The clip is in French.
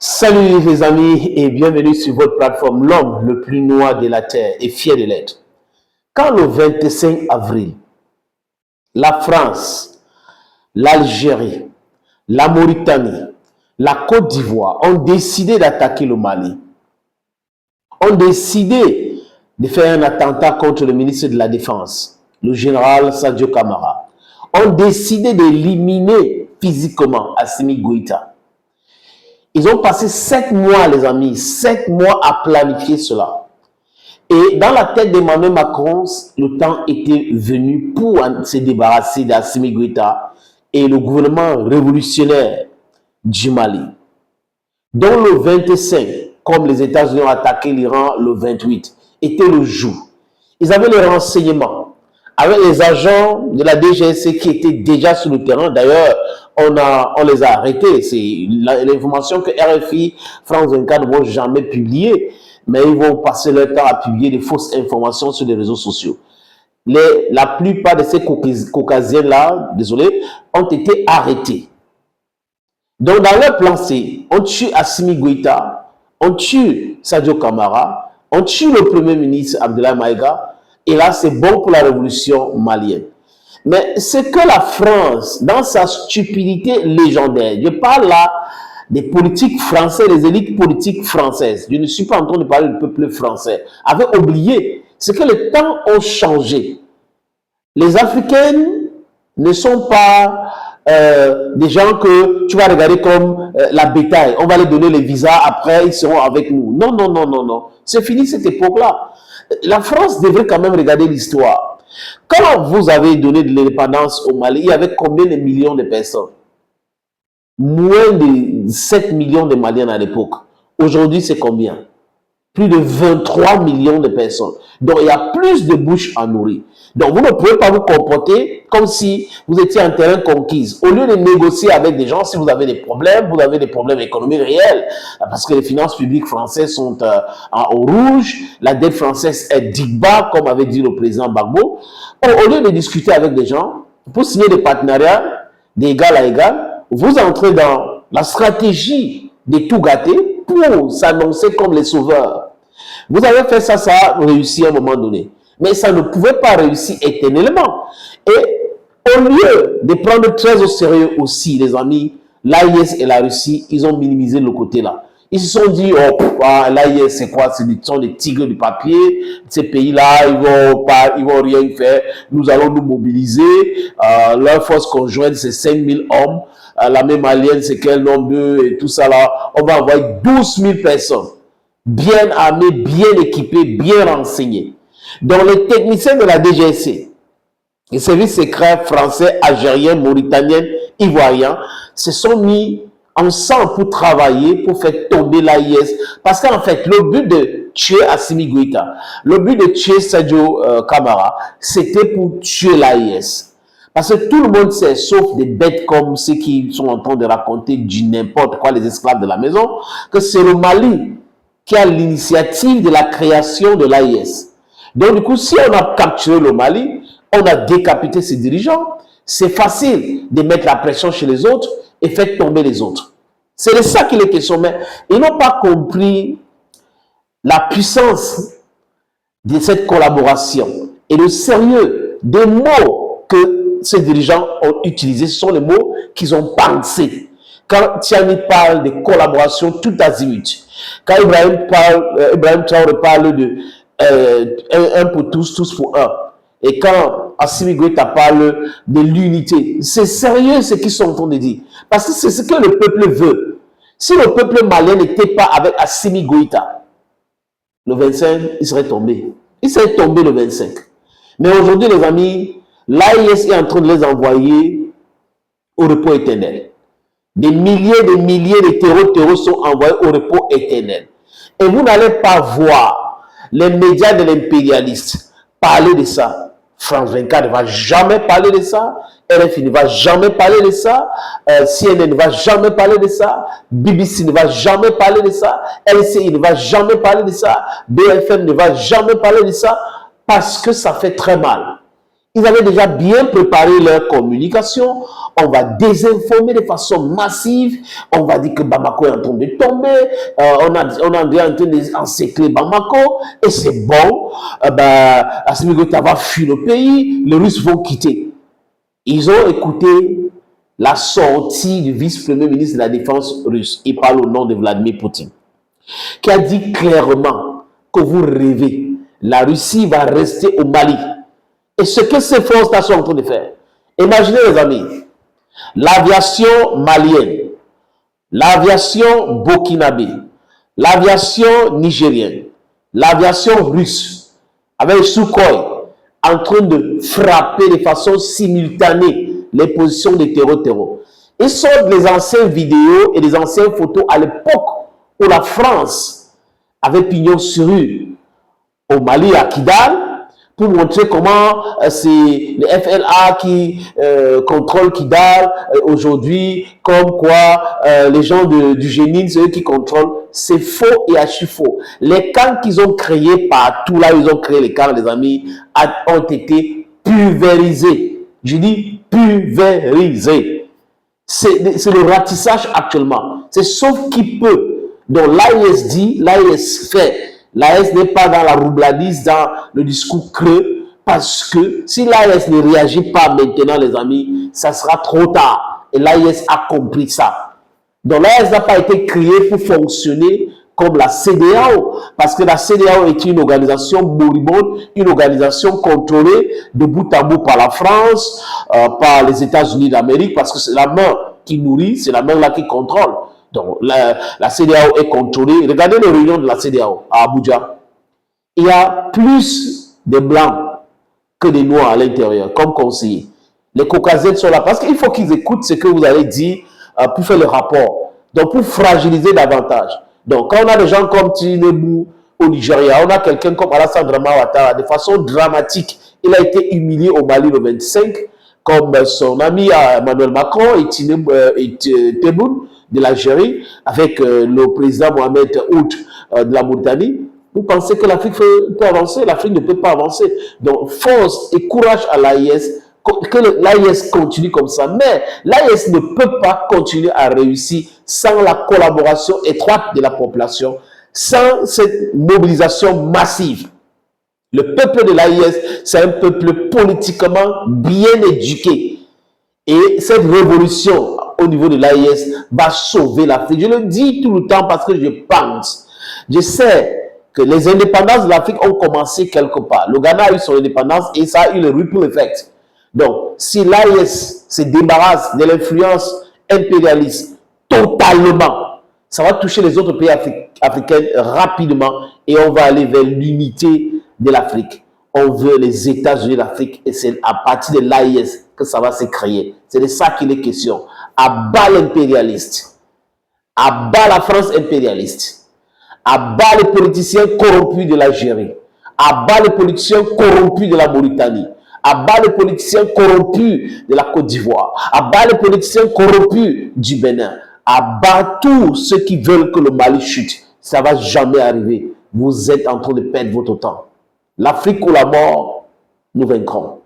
Salut les amis et bienvenue sur votre plateforme L'homme le plus noir de la terre et fier de l'être. Quand le 25 avril, la France, l'Algérie, la Mauritanie, la Côte d'Ivoire ont décidé d'attaquer le Mali, ont décidé de faire un attentat contre le ministre de la Défense, le général Sadio Kamara, ont décidé d'éliminer physiquement Assimi Goïta. Ils ont passé 7 mois, les amis, 7 mois à planifier cela. Et dans la tête d'Emmanuel Macron, le temps était venu pour se débarrasser d'Assimi Goïta et le gouvernement révolutionnaire du Mali. Dont le 25, comme les États-Unis ont attaqué l'Iran le 28, était le jour. Ils avaient les renseignements avec les agents de la DGSE qui étaient déjà sur le terrain. D'ailleurs, on les a arrêtés. C'est l'information que RFI, France 24 ne vont jamais publier, mais ils vont passer leur temps à publier des fausses informations sur les réseaux sociaux. La plupart de ces caucasiens-là, désolé, ont été arrêtés. Donc, dans leur plan, c'est on tue Assimi Goïta, on tue Sadio Kamara, on tue le premier ministre Abdoulaye Maïga, et là, c'est bon pour la révolution malienne. Mais c'est que la France, dans sa stupidité légendaire, je parle là des politiques français, des élites politiques françaises, je ne suis pas en train de parler du peuple français, avait oublié, c'est que les temps ont changé. Les Africaines ne sont pas des gens que tu vas regarder comme la bétail. On va leur donner les visas, après ils seront avec nous. Non, non, non, non, non. C'est fini cette époque-là. La France devrait quand même regarder l'histoire. Quand vous avez donné de l'indépendance au Mali, il y avait combien de millions de personnes? Moins de 7 millions de Maliens à l'époque. Aujourd'hui, c'est combien? Plus de 23 millions de personnes. Donc, il y a plus de bouches à nourrir. Donc, vous ne pouvez pas vous comporter comme si vous étiez en terrain conquis. Au lieu de négocier avec des gens, si vous avez des problèmes économiques réels, parce que les finances publiques françaises sont au rouge, la dette française est digba, comme avait dit le président Gbagbo. Au lieu de discuter avec des gens, pour signer des partenariats d'égal à égal, vous entrez dans la stratégie de tout gâter pour s'annoncer comme les sauveurs. Vous avez fait ça, ça a réussi à un moment donné. Mais ça ne pouvait pas réussir éternellement. Et au lieu de prendre très au sérieux aussi, les amis, l'AIS et la Russie, ils ont minimisé le côté-là. Ils se sont dit, oh, l'AIS, c'est quoi? Ce sont des tigres du papier. Ces pays-là, ils vont rien faire. Nous allons nous mobiliser. Leur force conjointe, c'est 5000 hommes. L'armée malienne, c'est quel nombre d'eux et tout ça là. On va envoyer 12 000 personnes. Bien armés, bien équipés, bien renseignés. Donc, les techniciens de la DGSE, les services secrets français, algériens, mauritaniens, ivoiriens, se sont mis ensemble pour travailler, pour faire tomber l'AIS. Parce qu'en fait, le but de tuer Assimi Goïta, le but de tuer Sadio Kamara, c'était pour tuer l'AIS. Parce que tout le monde sait, sauf des bêtes comme ceux qui sont en train de raconter du n'importe quoi, les esclaves de la maison, que c'est le Mali qui a l'initiative de la création de l'AIS. Donc, du coup, si on a capturé le Mali, on a décapité ses dirigeants, c'est facile de mettre la pression chez les autres et faire tomber les autres. C'est de ça qu'il est question. Mais ils n'ont pas compris la puissance de cette collaboration et le sérieux des mots que ces dirigeants ont utilisés. Ce sont les mots qu'ils ont pensés. Quand Tiani parle de collaboration tout azimut, quand Ibrahim Traoré parle de un pour tous, tous pour un. Et quand Assimi Goïta parle de l'unité, c'est sérieux ce qu'ils sont en train de dire. Parce que c'est ce que le peuple veut. Si le peuple malien n'était pas avec Assimi Goïta, le 25, il serait tombé. Il serait tombé le 25. Mais aujourd'hui, les amis, l'AIS est en train de les envoyer au repos éternel. Des milliers de terreaux sont envoyés au repos éternel. Et vous n'allez pas voir les médias de l'impérialiste parler de ça. France 24 ne va jamais parler de ça. RFI ne va jamais parler de ça. CNN ne va jamais parler de ça. BBC ne va jamais parler de ça. LCI ne va jamais parler de ça. BFM ne va jamais parler de ça. Parce que ça fait très mal. Ils avaient déjà bien préparé leur communication. on va désinformer de façon massive, on va dire que Bamako est en train de tomber, on a déjà en train d'encercler Bamako, et c'est bon, Assimi Goïta va fuir le pays, les Russes vont quitter. Ils ont écouté la sortie du vice-premier ministre de la Défense russe, il parle au nom de Vladimir Poutine, qui a dit clairement que vous rêvez, la Russie va rester au Mali. Et ce que ces forces sont en train de faire, imaginez les amis, l'aviation malienne, l'aviation burkinabé, l'aviation nigérienne, l'aviation russe, avec Sukhoi, en train de frapper de façon simultanée les positions des terreaux. Ils sortent les anciennes vidéos et les anciennes photos à l'époque où la France avait pignon sur rue au Mali, à Kidal, pour montrer comment c'est le FLA qui contrôle Kidal aujourd'hui, comme quoi les gens du Génine, c'est eux qui contrôlent. C'est faux et archi faux. Les camps qu'ils ont créés partout, là où ils ont créé les camps, les amis, ont été pulvérisés. Je dis pulvérisés. C'est le ratissage actuellement. C'est sauf qui peut. Donc l'AIS dit, l'AIS fait. L'AIS n'est pas dans la roubladise, dans le discours creux, parce que si l'AIS ne réagit pas maintenant, les amis, ça sera trop tard. Et l'AIS a compris ça. Donc l'AIS n'a pas été créée pour fonctionner comme la CEDEAO, parce que la CEDEAO est une organisation moribonde, une organisation contrôlée de bout à bout par la France, par les États-Unis d'Amérique, parce que c'est la main qui nourrit, c'est la main là qui contrôle. Donc, la CEDEAO est contrôlée. Regardez les réunions de la CEDEAO à Abuja. Il y a plus de blancs que de noirs à l'intérieur, comme conseillers. Les Caucasiens sont là parce qu'il faut qu'ils écoutent ce que vous avez dit pour faire le rapport. Donc, pour fragiliser davantage. Donc, quand on a des gens comme Tinubu au Nigeria, on a quelqu'un comme Alassane Dramane Ouattara, de façon dramatique. Il a été humilié au Mali le 25, comme son ami Emmanuel Macron et Tebboune de l'Algérie, avec le président Mohamed Ould de la Mauritanie. Vous pensez que l'Afrique peut avancer? L'Afrique ne peut pas avancer. Donc, force et courage à l'AIS, que l'AIS continue comme ça. Mais l'AIS ne peut pas continuer à réussir sans la collaboration étroite de la population, sans cette mobilisation massive. Le peuple de l'AIS, c'est un peuple politiquement bien éduqué. Et cette révolution au niveau de l'AIS va sauver l'Afrique. Je le dis tout le temps parce que je pense. Je sais que les indépendances de l'Afrique ont commencé quelque part. Le Ghana a eu son indépendance et ça a eu le ripple effect. Donc, si l'AIS se débarrasse de l'influence impérialiste totalement, ça va toucher les autres pays africains rapidement et on va aller vers l'unité de l'Afrique. On veut les États-Unis d'Afrique et c'est à partir de l'AIS que ça va se créer. C'est de ça qu'il est question. À bas l'impérialiste, à bas la France impérialiste, à bas les politiciens corrompus de l'Algérie, à bas les politiciens corrompus de la Mauritanie, à bas les politiciens corrompus de la Côte d'Ivoire, à bas les politiciens corrompus du Bénin, à bas tous ceux qui veulent que le Mali chute. Ça ne va jamais arriver. Vous êtes en train de perdre votre temps. L'Afrique ou la mort, nous vaincrons.